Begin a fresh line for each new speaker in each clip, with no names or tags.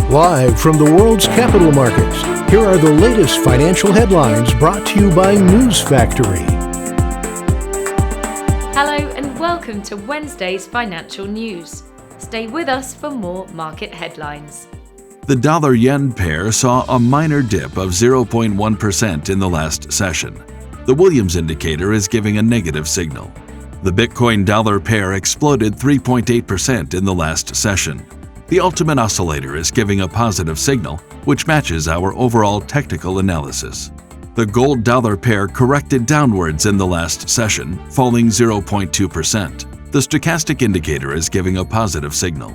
Live from the world's capital markets, here are the latest financial headlines brought to you by News Factory.
Hello and welcome to Wednesday's financial news. Stay with us for more market headlines.
The dollar-yen pair saw a minor dip of 0.1% in the last session. The Williams indicator is giving a negative signal. The Bitcoin-dollar pair exploded 3.8% in the last session. The Ultimate Oscillator is giving a positive signal, which matches our overall technical analysis. The gold-dollar pair corrected downwards in the last session, falling 0.2%. The stochastic indicator is giving a positive signal.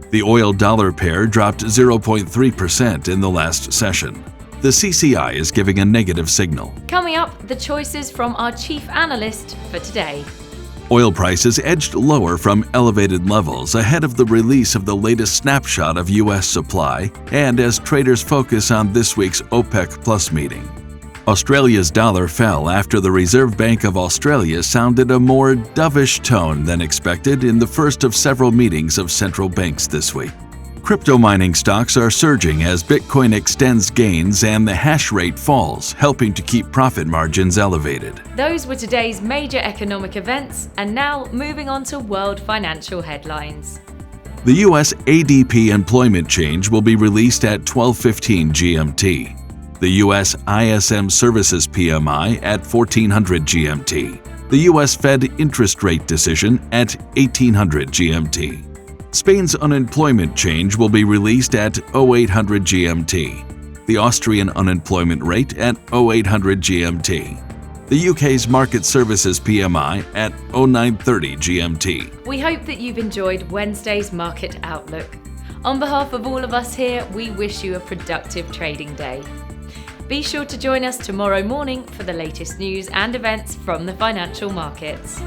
The oil-dollar pair dropped 0.3% in the last session. The CCI is giving a negative signal.
Coming up, the choices from our chief analyst for today.
Oil prices edged lower from elevated levels ahead of the release of the latest snapshot of U.S. supply and as traders focus on this week's OPEC Plus meeting. Australia's dollar fell after the Reserve Bank of Australia sounded a more dovish tone than expected in the first of several meetings of central banks this week. Crypto mining stocks are surging as Bitcoin extends gains and the hash rate falls, helping to keep profit margins elevated.
Those were today's major economic events, and now moving on to world financial headlines.
The U.S. ADP employment change will be released at 12:15 GMT. The U.S. ISM Services PMI at 1400 GMT. The U.S. Fed interest rate decision at 1800 GMT. Spain's unemployment change will be released at 0800 GMT. The Austrian unemployment rate at 0800 GMT. The UK's market services PMI at 0930 GMT.
We hope that you've enjoyed Wednesday's market outlook. On behalf of all of us here, we wish you a productive trading day. Be sure to join us tomorrow morning for the latest news and events from the financial markets.